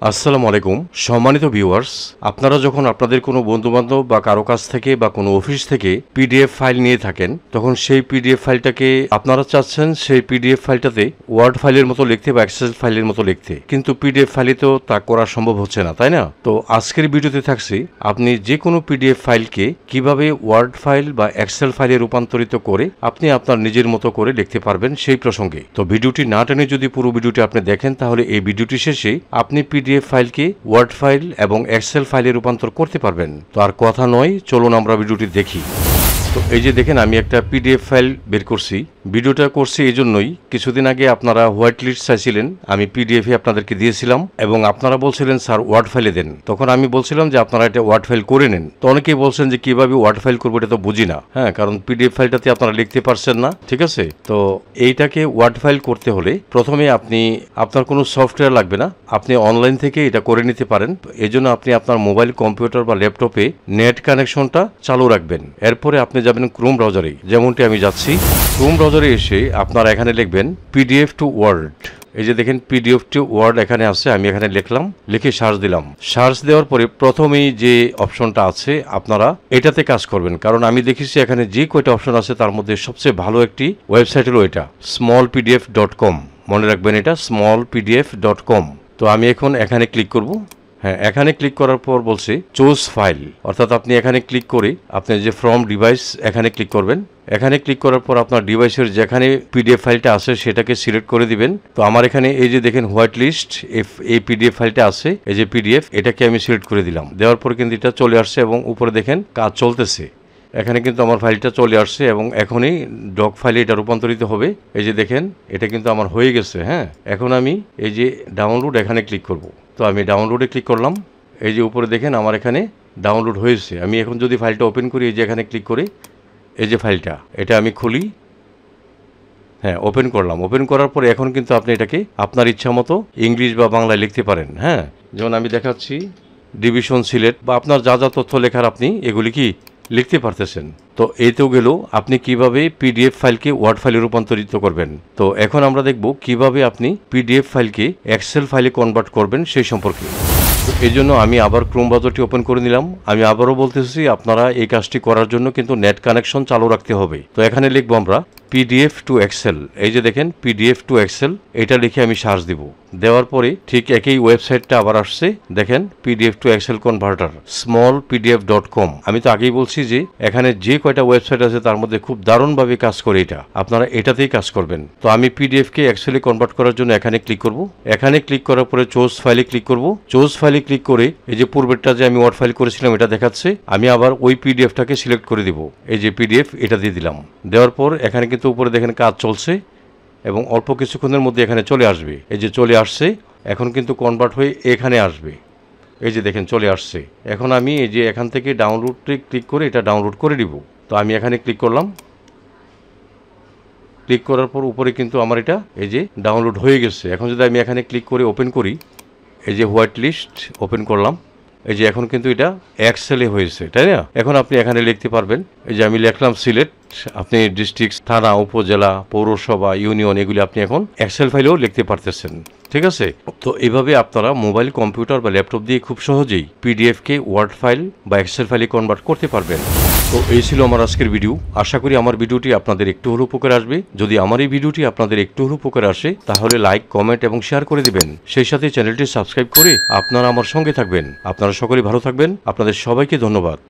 আসসালামু আলাইকুম সম্মানিত ভিউয়ার্স, আপনারা যখন আপনাদের কোনো বন্ধুবান্ধব বা কারো কাছ থেকে বা কোনো অফিস থেকে পিডিএফ ফাইল নিয়ে থাকেন, তখন সেই পিডিএফ ফাইলটাকে আপনারা চাচ্ছেন সেই পিডিএফ ফাইলটাতে ওয়ার্ড ফাইলের মতো লিখতে বা এক্সেল ফাইলের মতো লিখতে, কিন্তু পিডিএফ ফাইলে তো তা করা সম্ভব হচ্ছে না, তাই না? তো আজকের ভিডিওতে থাকছে আপনি যে কোনো পিডিএফ ফাইলকে কিভাবে ওয়ার্ড ফাইল বা এক্সেল ফাইলে রূপান্তরিত করে আপনি আপনার নিজের মতো করে লিখতে পারবেন সেই প্রসঙ্গে। তো ভিডিওটি না টেনে যদি পুরো ভিডিওটি আপনি দেখেন, তাহলে এই ভিডিওটি শেষে আপনি পিডিএফ ফাইলকে ওয়ার্ড ফাইল এবং এক্সেল ফাইলে রূপান্তর করতে পারবেন। তো আর কথা নয়, চলুন আমরা ভিডিওটি দেখি। তো এই যে দেখেন, আমি একটা পিডিএফ ফাইল বের করছি। ভিডিওটা করছি এই জন্যই, কিছুদিন আগে আপনারা হোয়াইট লিস্ট চাইছিলেন, আমি পিডিএফে আপনাদেরকে দিয়েছিলাম এবং আপনারা বলছিলেন স্যার ওয়ার্ড ফাইলে দেন। তখন আমি বলছিলাম যে আপনারা এটা ওয়ার্ড ফাইল করে নেন। তো অনেকেই বলছেন যে কিভাবে ওয়ার্ড ফাইল করবো, এটা তো বুঝি না। হ্যাঁ, কারণ পিডিএফ ফাইলটাতে আপনারা লিখতে পারছেন না, ঠিক আছে? তো এইটাকে ওয়ার্ড ফাইল করতে হলে প্রথমে আপনি আপনার কোনো সফটওয়্যার লাগবে না, আপনি অনলাইন থেকে এটা করে নিতে পারেন। এই জন্য আপনি আপনার মোবাইল, কম্পিউটার বা ল্যাপটপে নেট কানেকশনটা চালু রাখবেন। এরপরে আপনি যাবেন ক্রোম ব্রাউজারে, যেমনটি আমি যাচ্ছি। ক্রোম ব্রাউজারে এসে আপনারা এখানে লিখবেন পিডিএফ টু ওয়ার্ড। এই যে দেখেন পিডিএফ টু ওয়ার্ড এখানে আছে, আমি এখানে লিখলাম, লিখে সার্চ দিলাম। সার্চ দেওয়ার পরে প্রথমেই যে অপশনটা আছে আপনারা এটাতে কাজ করবেন, কারণ আমি দেখেছি এখানে যে কয়টা অপশন আছে তার মধ্যে সবচেয়ে ভালো একটি ওয়েবসাইট হলো এটা smallpdf.com। মনে রাখবেন, এটা smallpdf.com। তো আমি এখন এখানে ক্লিক করব। হ্যাঁ, এখানে ক্লিক করার পর বলছে চুজ ফাইল, অর্থাৎ আপনি এখানে ক্লিক করে আপনি যে ফ্রম ডিভাইস এখানে ক্লিক করবেন। এখানে ক্লিক করার পর আপনার ডিভাইসের যেখানে পিডিএফ ফাইলটা আছে সেটাকে সিলেক্ট করে দিবেন। তো আমার এখানে এই যে দেখেন হোয়াইট লিস্ট এই পিডিএফ ফাইলটা আছে, এই যে পিডিএফ, এটাকে আমি সিলেক্ট করে দিলাম। দেওয়ার পর কিন্তু এটা চলে আসছে এবং উপরে দেখেন কাজ চলতেছে। এখানে কিন্তু আমার ফাইলটা চলে আসছে এবং এখনই ডক ফাইলে এটা রূপান্তরিত হবে। এই যে দেখেন, এটা কিন্তু আমার হয়ে গেছে। হ্যাঁ, এখন আমি এই যে ডাউনলোড এখানে ক্লিক করব। তো আমি ডাউনলোডে ক্লিক করলাম। এই যে উপরে দেখেন আমার এখানে ডাউনলোড হয়েছে। আমি এখন যদি ফাইলটা ওপেন করি, এই যে এখানে ক্লিক করে এই যে ফাইলটা, এটা আমি খুলি। হ্যাঁ, ওপেন করলাম। ওপেন করার পরে এখন কিন্তু আপনি এটাকে আপনার ইচ্ছা মতো ইংলিশ বা বাংলায় লিখতে পারেন। হ্যাঁ, যেমন আমি দেখাচ্ছি ডিভিশন সিলেক্ট বা আপনার যা যা তথ্য লেখার আপনি এগুলি কি লিখতে পারতেছেন। তো এই তো গেল আপনি কিভাবে পিডিএফ ফাইলকে ওয়ার্ড ফাইলে রূপান্তরিত করবেন। তো এখন আমরা দেখব কিভাবে আপনি পিডিএফ ফাইলকে এক্সেল ফাইলে কনভার্ট করবেন সেই সম্পর্কে। তো এই জন্য আমি আবার ক্রোম ব্রাউজারটি ওপেন করে নিলাম। আমি আবারও বলতেছি, আপনারা এই কাজটি করার জন্য কিন্তু নেট কানেকশন চালু রাখতে হবে। তো এখানে লিখবো আমরা পিডিএফ টু এক্সেল। এই যে দেখেন পিডিএফ টু এক্সেল, এটা লিখে আমি সার্চ দিব। দেওয়ার পরে ঠিক একই ওয়েবসাইটটা আবার আসছে, দেখেন PDF two Excel converter smallpdf.com। আমি তো আগেই বলছি যে এখানে যে কয়টা ওয়েবসাইট আছে তার মধ্যে খুব দারুণভাবে কাজ করে এটা, আপনারা এটাতেই কাজ করবেন। তো আমি পিডিএফকে এক্সেলে কনভার্ট করার জন্য এখানে ক্লিক করব। এখানে ক্লিক করার পরে চুজ ফাইলে ক্লিক করব। চুজ ফাইলে ক্লিক করে এই যে পূর্বেরটা যে আমি ওয়ার্ড ফাইল করেছিলাম এটা দেখাচ্ছে, আমি আবার ওই পিডিএফটাকে সিলেক্ট করে দিব। এই যে পিডিএফ, এটা দিয়ে দিলাম। দেওয়ার পর এখানে কিন্তু উপরে দেখেন কাজ চলছে এবং অল্প কিছুক্ষণের মধ্যে এখানে চলে আসবে। এই যে চলে আসছে, এখন কিন্তু কনভার্ট হয়ে এখানে আসবে। এই যে দেখেন চলে আসছে। এখন আমি এই যে এখান থেকে ডাউনলোডে ক্লিক করে এটা ডাউনলোড করে দিব। তো আমি এখানে ক্লিক করলাম। ক্লিক করার পর উপরে কিন্তু আমার এটা এই যে ডাউনলোড হয়ে গেছে। এখন যদি আমি এখানে ক্লিক করে ওপেন করি, এই যে হোয়াইট লিস্ট ওপেন করলাম, এই যে এখন কিন্তু এটা এক্সেলে হয়েছে, তাই না? এখন আপনি এখানে লিখতে পারবেন। এই যে আমি লিখলাম সিলেক্ট, আপনি ডিস্ট্রিক্ট, থানা, উপজেলা, পৌরসভা, ইউনিয়ন, এগুলি আপনি এখন এক্সেল ফাইলেও লিখতে পারতেছেন, ঠিক আছে? তো এইভাবে আপনারা মোবাইল, কম্পিউটার বা ল্যাপটপ দিয়ে খুব সহজেই পিডিএফকে ওয়ার্ড ফাইল বা এক্সেল ফাইলে কনভার্ট করতে পারবেন। তো এই ছিল আমার আজকের ভিডিও। আশা করি আমার ভিডিওটি আপনাদের একটু হলেও উপকার আসবে। যদি আমার এই ভিডিওটি আপনাদের একটু হলেও উপকার আসে, তাহলে লাইক, কমেন্ট এবং শেয়ার করে দিবেন। সেই সাথে চ্যানেলটি সাবস্ক্রাইব করে আপনারা আমার সঙ্গে থাকবেন। আপনারা সকলেই ভালো থাকবেন। আপনাদের সবাইকে ধন্যবাদ।